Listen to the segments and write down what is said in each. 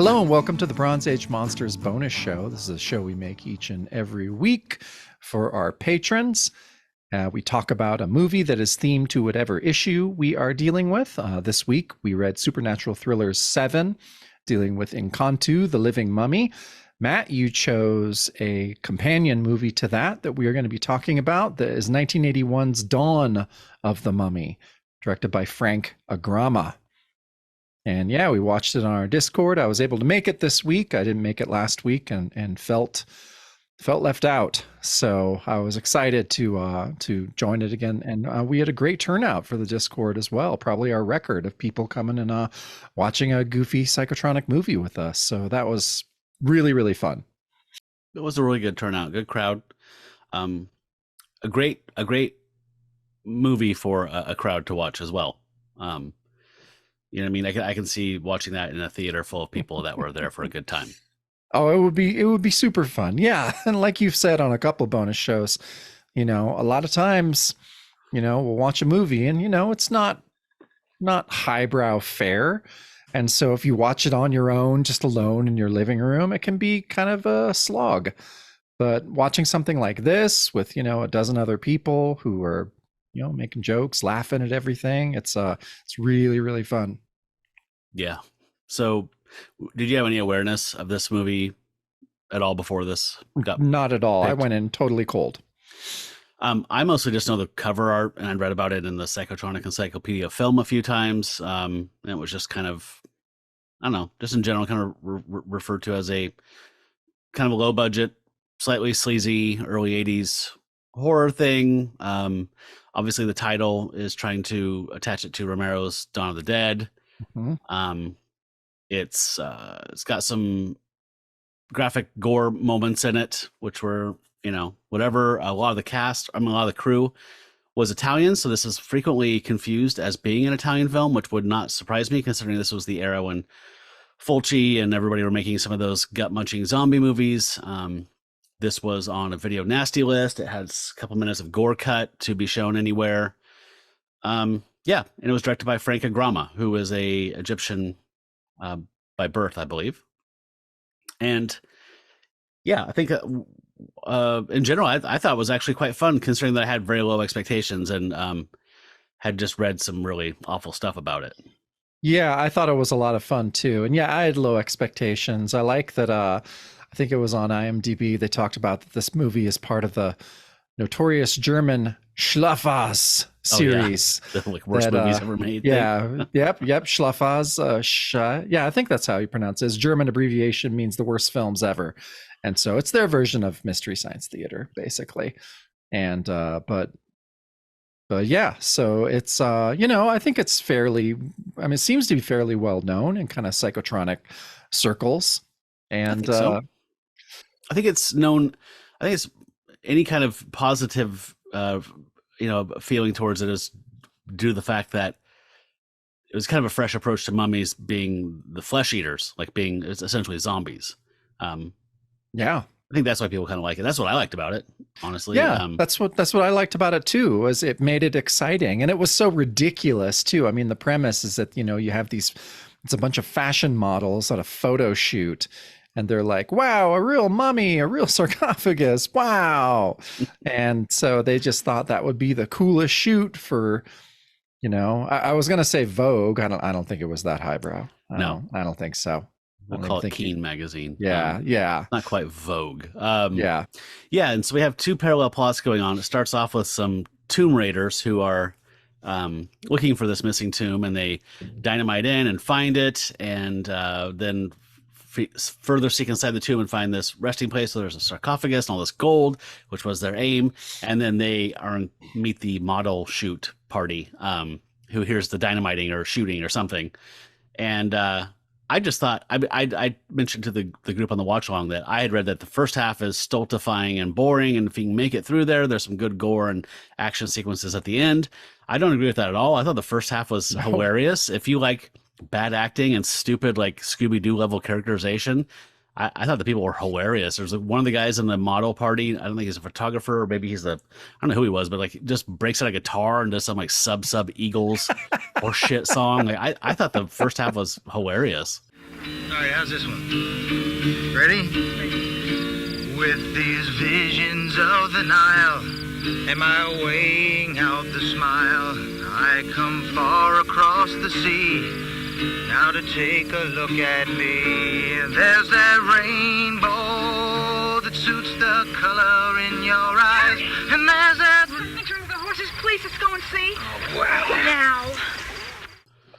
Hello and welcome to the Bronze Age Monsters bonus show. This is a show we make each and every week for our patrons. We talk about a movie that is themed to whatever issue we are dealing with. This week we read Supernatural Thrillers 7, dealing with Encanto, the Living Mummy. Matt, you chose a companion movie to that we are going to be talking about. That is 1981's Dawn of the Mummy, directed by Frank Agrama. And yeah, we watched it on our Discord. I was able to make it this week. I didn't make it last week and felt left out. So I was excited to join it again. And we had a great turnout for the Discord as well. Probably our record of people coming and watching a goofy psychotronic movie with us. So that was really, really fun. It was a really good turnout, good crowd. A great movie for a crowd to watch as well. You know what I mean? I can see watching that in a theater full of people that were there for a good time. Oh, it would be super fun. Yeah. And like you've said on a couple bonus shows, a lot of times, we'll watch a movie and, it's not highbrow fare. And so if you watch it on your own, just alone in your living room, it can be kind of a slog. But watching something like this with, a dozen other people who are, making jokes, laughing at everything, it's really, really fun. Yeah. So did you have any awareness of this movie at all before this? Not at all. Picked? I went in totally cold. I mostly just know the cover art, and I read about it in the Psychotronic Encyclopedia of Film a few times. And it was just kind of, I don't know, just in general, kind of referred to as a kind of a low budget, slightly sleazy early 80s horror thing. Obviously the title is trying to attach it to Romero's Dawn of the Dead. Mm-hmm. It's got some graphic gore moments in it, which were, whatever. A lot of the cast, a lot of the crew was Italian. So this is frequently confused as being an Italian film, which would not surprise me considering this was the era when Fulci and everybody were making some of those gut munching zombie movies. This was on a video nasty list. It has a couple minutes of gore cut to be shown anywhere. Yeah, and it was directed by Frank Agrama, who is a Egyptian by birth, I believe. And yeah, I think in general, I thought it was actually quite fun, considering that I had very low expectations and had just read some really awful stuff about it. Yeah, I thought it was a lot of fun too. And yeah, I had low expectations. I like that. I think it was on IMDb. They talked about that this movie is part of the notorious German Schlafaz series. Oh, yeah. The worst movies ever made. Yeah. Yep. Schlafaz. Yeah, I think that's how you pronounce it. His German abbreviation means the worst films ever. And so it's their version of Mystery Science Theater, basically. And, but yeah, so it's, I think it's it seems to be fairly well known in kind of psychotronic circles. And I think it's known. I think it's any kind of positive, feeling towards it is due to the fact that it was kind of a fresh approach to mummies being the flesh eaters, like being essentially zombies. Yeah, I think that's why people kind of like it. That's what I liked about it, honestly. Yeah, that's what I liked about it too. Was it made it exciting, and it was so ridiculous too. I mean, the premise is that you have it's a bunch of fashion models at a photo shoot. And they're like, wow, a real mummy, a real sarcophagus. Wow. And so they just thought that would be the coolest shoot for, I was going to say Vogue. I don't think it was that highbrow. No, I don't think so. We'll call it Keen magazine. Yeah. Not quite Vogue. Yeah. And so we have two parallel plots going on. It starts off with some tomb raiders who are looking for this missing tomb, and they dynamite in and find it. And then further seek inside the tomb and find this resting place. So there's a sarcophagus and all this gold, which was their aim. And then they meet the model shoot party, who hears the dynamiting or shooting or something. And I just thought, I mentioned to the group on the watch along that I had read that the first half is stultifying and boring. And if you can make it through there's some good gore and action sequences at the end. I don't agree with that at all. I thought the first half was hilarious. If you like bad acting and stupid like Scooby-Doo level characterization, I thought the people were hilarious. There's one of the guys in the model party. I don't think he's a photographer, or maybe he's I don't know who he was, but like just breaks out a guitar and does some like sub Eagles or shit song. Like I thought the first half was hilarious. All right, how's this one? Ready? With these visions of the Nile, am I weighing out the smile? I come far across the sea, now to take a look at me. There's that rainbow that suits the color in your eyes, and there's that... Picture of the horses, please, let's go and see. Oh, wow. Now.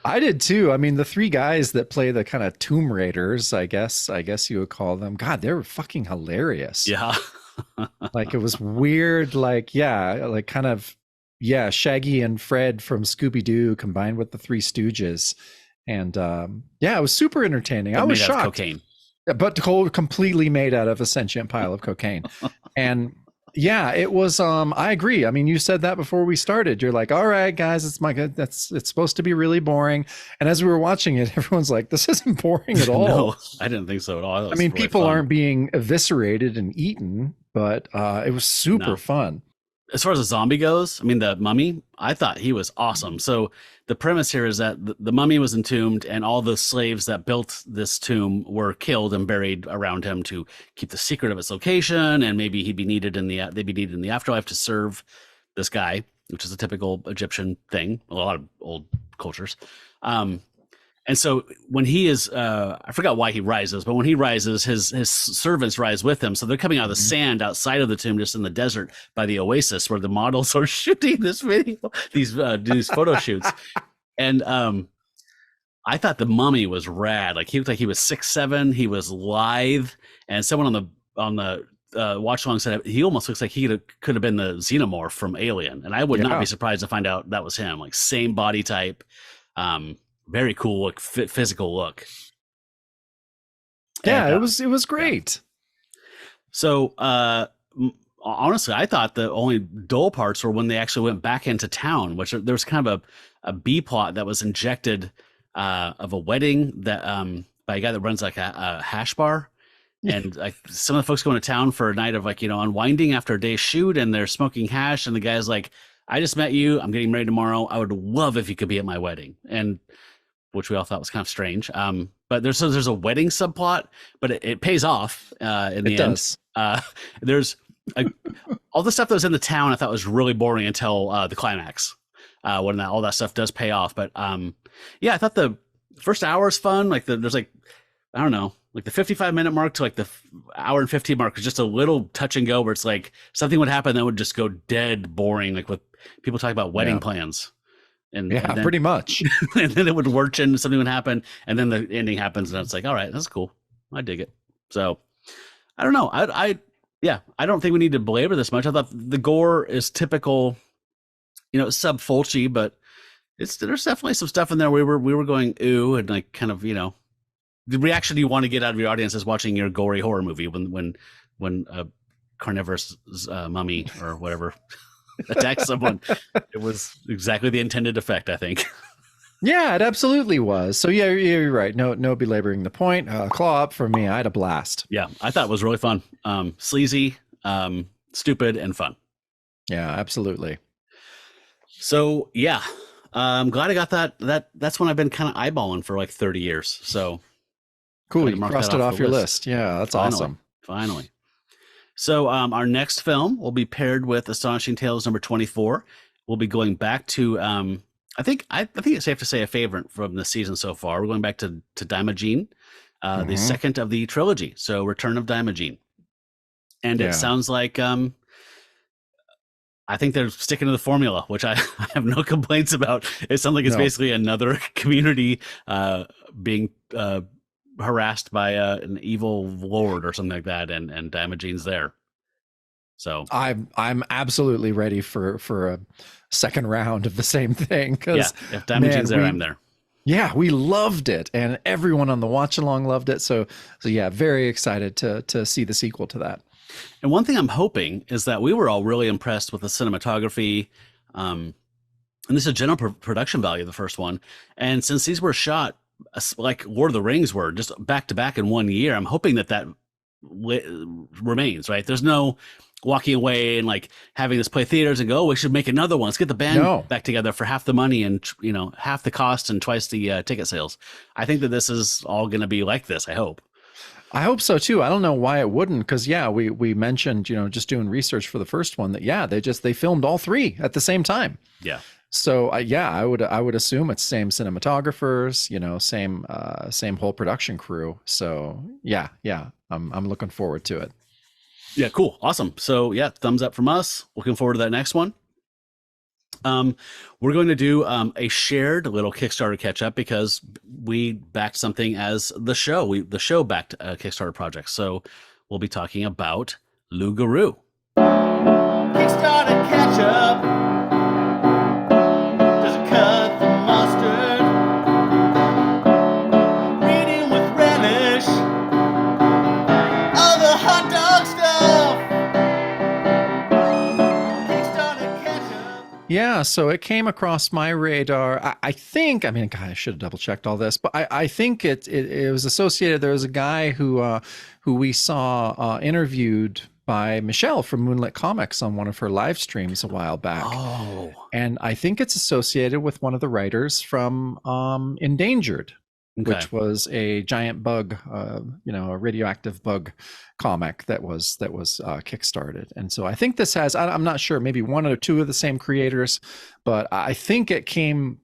I did too. I mean, the three guys that play the kind of Tomb Raiders, I guess you would call them. God, they were fucking hilarious. Yeah. Like it was weird, like, yeah, like kind of, yeah, Shaggy and Fred from Scooby-Doo combined with the Three Stooges. And yeah, it was super entertaining. I was shocked. Cocaine. But completely made out of a sentient pile of cocaine. And yeah, it was I agree. I mean, you said that before we started. You're like, all right, guys, it's supposed to be really boring. And as we were watching it, everyone's like, this isn't boring at all. No, I didn't think so at all. I mean, really people aren't being eviscerated and eaten, but it was super fun. As far as the zombie goes, I mean, the mummy, I thought he was awesome. So the premise here is that the mummy was entombed and all the slaves that built this tomb were killed and buried around him to keep the secret of its location. And maybe they'd be needed in the afterlife to serve this guy, which is a typical Egyptian thing, a lot of old cultures. And so when he is, I forgot why he rises, but when he rises, his servants rise with him. So they're coming out of the sand outside of the tomb, just in the desert by the oasis where the models are shooting this video, these photo shoots. And I thought the mummy was rad. Like he looked like he was 6'7", he was lithe, and someone on the watch along said he almost looks like he could have been the xenomorph from Alien. And I would not be surprised to find out that was him. Like same body type. Very cool look, physical look. Yeah, and, it was great. So honestly, I thought the only dull parts were when they actually went back into town, which there was kind of a B plot that was injected of a wedding that by a guy that runs like a hash bar. And like some of the folks going to town for a night of like, unwinding after a day's shoot, and they're smoking hash, and the guy's like, I just met you, I'm getting married tomorrow, I would love if you could be at my wedding. And which we all thought was kind of strange. But there's a wedding subplot, but it pays off in the end. There's all the stuff that was in the town I thought was really boring until the climax, when all that stuff does pay off. But yeah, I thought the first hour is fun. Like there's like, I don't know, like the 55-minute mark to like the hour and 15 mark is just a little touch and go where it's like something would happen that would just go dead boring, like with people talking about wedding plans. And then, pretty much. And then it would lurch into something would happen, and then the ending happens, and it's like, all right, that's cool. I dig it. So I don't know. I don't think we need to belabor this much. I thought the gore is typical, sub Fulci, but there's definitely some stuff in there we were going ooh, and like kind of the reaction you want to get out of your audience is watching your gory horror movie when a carnivorous mummy or whatever attack someone. It was exactly the intended effect, I think. Yeah, it absolutely was. So yeah, you're right. No belaboring the point. Claw up for me. I had a blast. Yeah, I thought it was really fun. Sleazy, stupid, and fun. Yeah, absolutely. So yeah, I'm glad I got that. That's one I've been kind of eyeballing for like 30 years. So cool. You crossed it off your list. Yeah, that's awesome. Finally. So our next film will be paired with Astonishing Tales number 24. We'll be going back to I think it's safe to say a favorite from the season so far. We're going back to Daimajin, the second of the trilogy. So Return of Daimajin. And it sounds like I think they're sticking to the formula, which I have no complaints about. It sounds like it's basically another community being harassed by an evil lord or something like that, and Daimajin's there. So I'm absolutely ready for a second round of the same thing. Yeah, if Daimajin's there, I'm there. Yeah, we loved it, and everyone on the watch along loved it. So yeah, very excited to see the sequel to that. And one thing I'm hoping is that we were all really impressed with the cinematography, and this is a general production value of the first one. And since these were shot like Lord of the Rings were, just back to back in 1 year, I'm hoping that remains, right? There's no walking away and like having this play theaters and go, oh, we should make another one. Let's get the band back together for half the money and, half the cost and twice the ticket sales. I think that this is all going to be like this. I hope so too. I don't know why it wouldn't. Because we mentioned, just doing research for the first one that, they filmed all three at the same time. Yeah. So I would assume it's same cinematographers, same whole production crew. So yeah, I'm looking forward to it. Yeah, cool. Awesome. So yeah, thumbs up from us. Looking forward to that next one. We're going to do a shared little Kickstarter catch up because we backed something as the show. The show backed a Kickstarter project. So we'll be talking about Loup Garou. Kickstarter catch up. Does it cut the mustard? Reading with relish. All the hot dog stuff. Kickstarter catch up. Yeah, so it came across my radar. I think, God, I should have double checked all this, but I think it was associated. There was a guy who we saw interviewed by Michelle from Moonlit Comics on one of her live streams a while back. Oh. And I think it's associated with one of the writers from Endangered, which was a giant bug, a radioactive bug comic that was kickstarted. And so I think this has, I'm not sure, maybe one or two of the same creators, but I think it came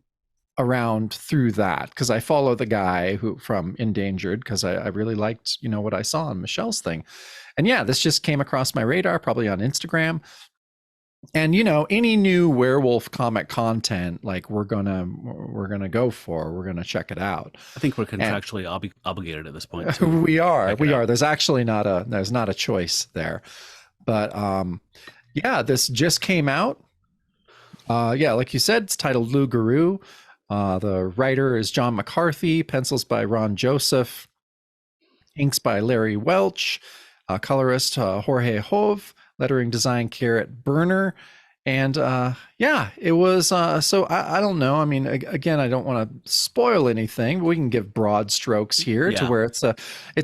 around through that because I follow the guy who from Endangered because I really liked, what I saw on Michelle's thing. And yeah, this just came across my radar, probably on Instagram. And any new werewolf comic content, like we're gonna check it out. I think we're contractually obligated at this point. We are. There's actually not a choice there. But this just came out. Like you said, it's titled Loup Garou. The writer is John McCarthy, pencils by Ron Joseph, inks by Larry Welch, colorist Jorge Hove, lettering design Garrett Berner. And it was so I don't know. Again, I don't want to spoil anything, but we can give broad strokes here to where it's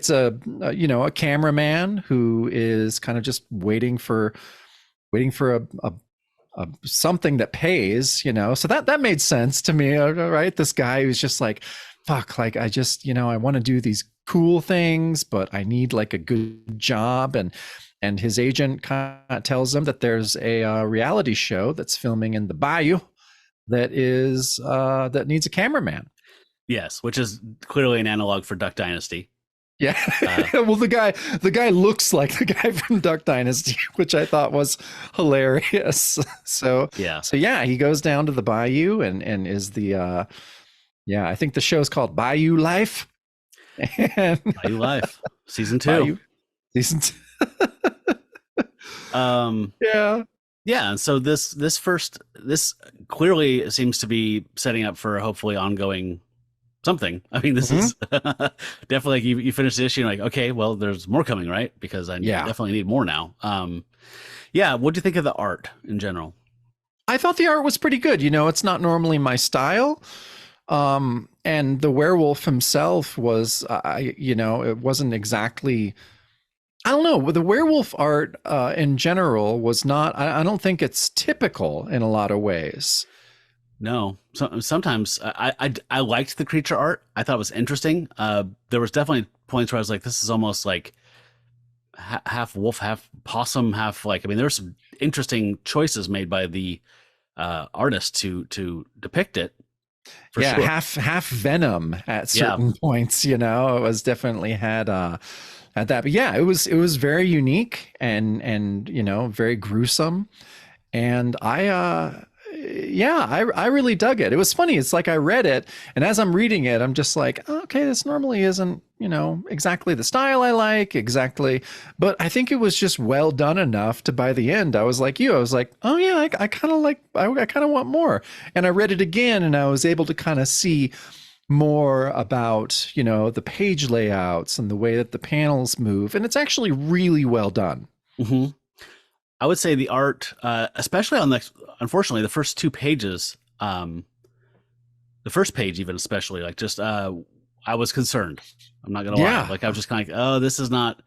a cameraman who is kind of just waiting for a something that pays, so that made sense to me, right? This guy who's just like, fuck, like I just, I want to do these cool things, but I need like a good job. And his agent kind of tells him that there's a reality show that's filming in the bayou that needs a cameraman. Yes, which is clearly an analog for Duck Dynasty. Yeah. Well, the guy looks like the guy from Duck Dynasty, which I thought was hilarious. So he goes down to the bayou and is the I think the show's called Bayou Life. Bayou Life, season 2. Season 2. And so this clearly seems to be setting up for a hopefully ongoing something. This is definitely like you finish the issue and like, okay, well, there's more coming, right? Because I definitely need more now. What do you think of the art in general? I thought the art was pretty good. It's not normally my style. And the werewolf himself was, it wasn't exactly, I don't know. The werewolf art in general was not, I don't think it's typical in a lot of ways. No, sometimes I liked the creature art. I thought it was interesting. There was definitely points where I was like, this is almost like half wolf, half possum, half like, there were some interesting choices made by the artist to depict it. For sure. half venom at certain points, it was definitely had that, but it was very unique and very gruesome. And I really dug it. It was funny. It's like I read it, and as I'm reading it, I'm just like, oh, okay, this normally isn't, exactly the style I like exactly. But I think it was just well done enough to, by the end, I was like you. I was like, oh yeah, I kind of like, I kind of want more. And I read it again, and I was able to kind of see more about, the page layouts and the way that the panels move. And it's actually really well done. Mm-hmm. I would say the art, especially on unfortunately, the first 2 pages, the first page even especially, like just, I was concerned. I'm not going to lie. Like I was just kind of like, oh, this is not,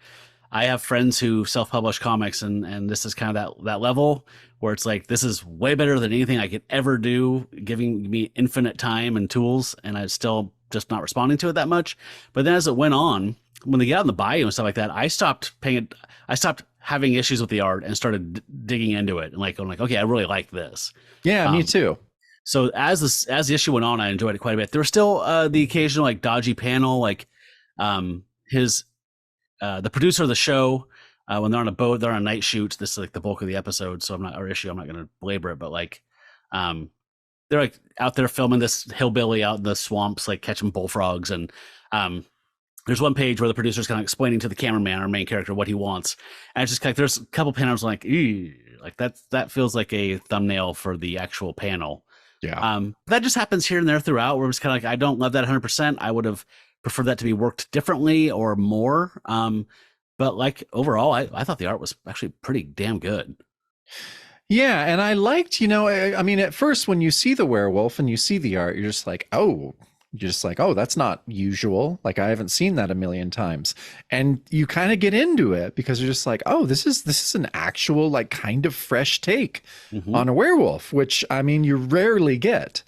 I have friends who self-publish comics, and this is kind of that level where it's like, this is way better than anything I could ever do, giving me infinite time and tools, and I still just not responding to it that much. But then as it went on, when they get out in the bayou and stuff like that, I stopped having issues with the art and started digging into it, and like, I'm like, okay, I really like this. Yeah, me too. So as the issue went on, I enjoyed it quite a bit. There was still the occasional like dodgy panel, like the producer of the show, when they're on a boat, they're on a night shoot. This is like the bulk of the episode, so I'm not going to belabor it, but like they're like out there filming this hillbilly out in the swamps, like catching bullfrogs, and there's one page where the producer's kind of explaining to the cameraman, our main character, what he wants, and it's just like there's a couple panels like, ew, like that feels like a thumbnail for the actual panel. Yeah. That just happens here and there throughout, where it's kind of like, I don't love that 100%. I would have preferred that to be worked differently or more. But like overall, I thought the art was actually pretty damn good. Yeah, and I liked, I mean, at first when you see the werewolf and you see the art, you're just like, oh, that's not usual. Like, I haven't seen that a million times. And you kind of get into it because you're just like, oh, this is an actual, like, kind of fresh take on a werewolf, which, I mean, you rarely get.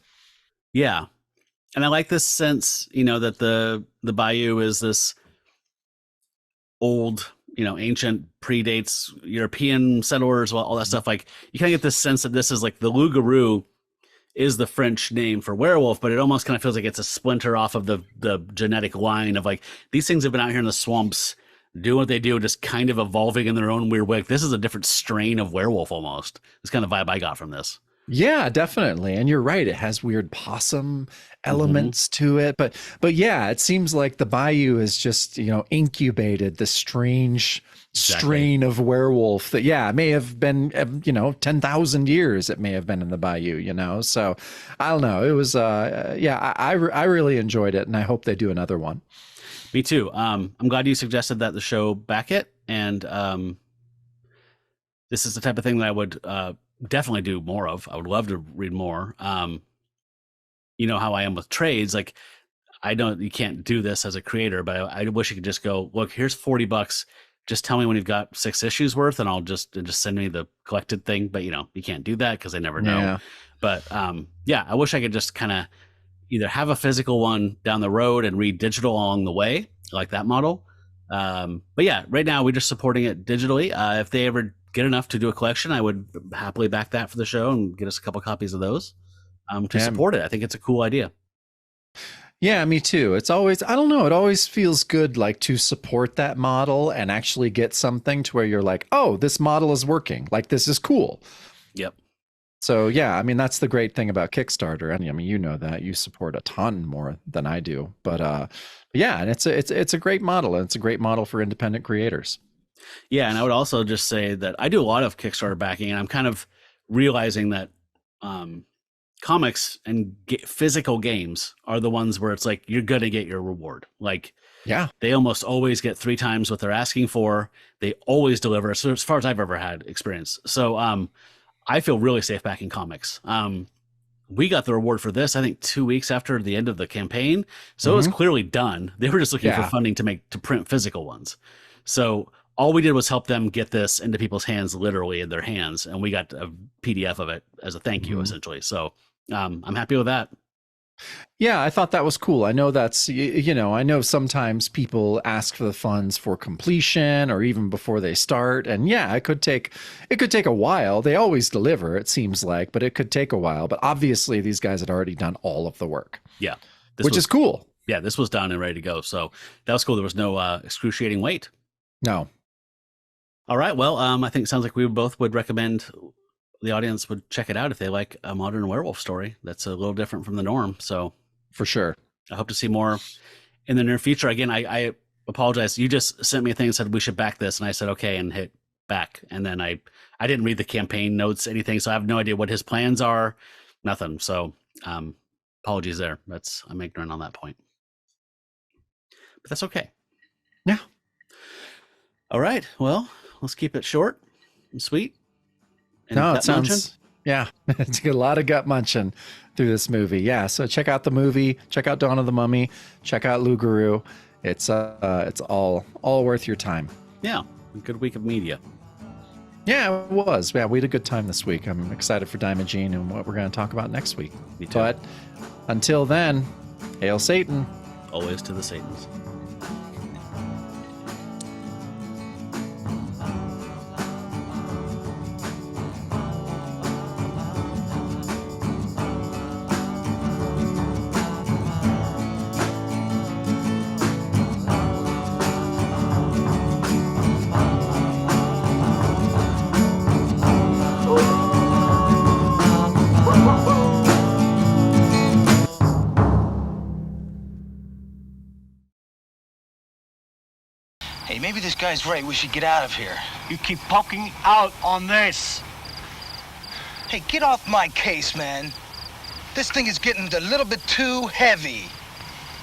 Yeah. And I like this sense, that the bayou is this old, ancient, predates European settlers, all that stuff. Like, you kind of get this sense that this is like the Loup Garou is the French name for werewolf, but it almost kind of feels like it's a splinter off of the genetic line of like, these things have been out here in the swamps doing what they do, just kind of evolving in their own weird way. Like, this is a different strain of werewolf almost. It's kind of the vibe I got from this. Yeah, definitely. And you're right. It has weird possum elements to it. But yeah, it seems like the bayou is just, incubated the strange strain of werewolf that, yeah, may have been, 10,000 years it may have been in the bayou, So I don't know. It was, I really enjoyed it, and I hope they do another one. Me too. I'm glad you suggested that the show back it. And this is the type of thing that I would definitely do more of. I would love to read more. You know how I am with trades. Like, I know you can't do this as a creator, but I wish you could just go, look, here's $40. Just tell me when you've got 6 issues worth, and I'll just send me the collected thing. But you can't do that because I never know. Yeah. But I wish I could just kind of either have a physical one down the road and read digital along the way, like that model. But yeah, right now we're just supporting it digitally. If they ever get enough to do a collection, I would happily back that for the show and get us a couple copies of those to support it. I think it's a cool idea. Yeah, me too. It's always, I don't know, it always feels good, like, to support that model and actually get something to where you're like, oh, this model is working. Like, this is cool. Yep. So yeah, I mean, that's the great thing about Kickstarter. And I mean, that you support a ton more than I do, but yeah, and it's a great model, and it's a great model for independent creators. Yeah. And I would also just say that I do a lot of Kickstarter backing, and I'm kind of realizing that comics and physical games are the ones where it's like, you're going to get your reward. Like, yeah, they almost always get 3 times what they're asking for. They always deliver. So as far as I've ever had experience. So, I feel really safe backing comics. We got the reward for this, I think, 2 weeks after the end of the campaign. So it was clearly done. They were just looking for funding to print physical ones. So all we did was help them get this into people's hands, literally in their hands. And we got a PDF of it as a thank you, essentially. So I'm happy with that. Yeah, I thought that was cool. I know that's, I know sometimes people ask for the funds for completion or even before they start. And yeah, it could take a while. They always deliver, it seems like, but it could take a while. But obviously these guys had already done all of the work. Yeah. Which is cool. Yeah, this was done and ready to go. So that was cool. There was no excruciating wait. No. All right. Well, I think it sounds like we both would recommend the audience would check it out if they like a modern werewolf story that's a little different from the norm. So for sure, I hope to see more in the near future. Again, I apologize. You just sent me a thing and said we should back this, and I said okay and hit back, and then I didn't read the campaign notes, anything, so I have no idea what his plans are. Nothing. So apologies there. I'm ignorant on that point, but that's okay. Yeah. All right. Well, let's keep it short and sweet. No, it sounds, yeah, it's a lot of gut munching through this movie. Yeah, so check out the movie, check out Dawn of the Mummy, check out Loup Garou. It's all worth your time. Yeah, a good week of media. Yeah, it was. Yeah, we had a good time this week. I'm excited for Diamond Gene and what we're going to talk about next week. Me too. But until then, hail Satan. Always to the Satans. Hey, maybe this guy's right. We should get out of here. You keep poking out on this. Hey, get off my case, man. This thing is getting a little bit too heavy.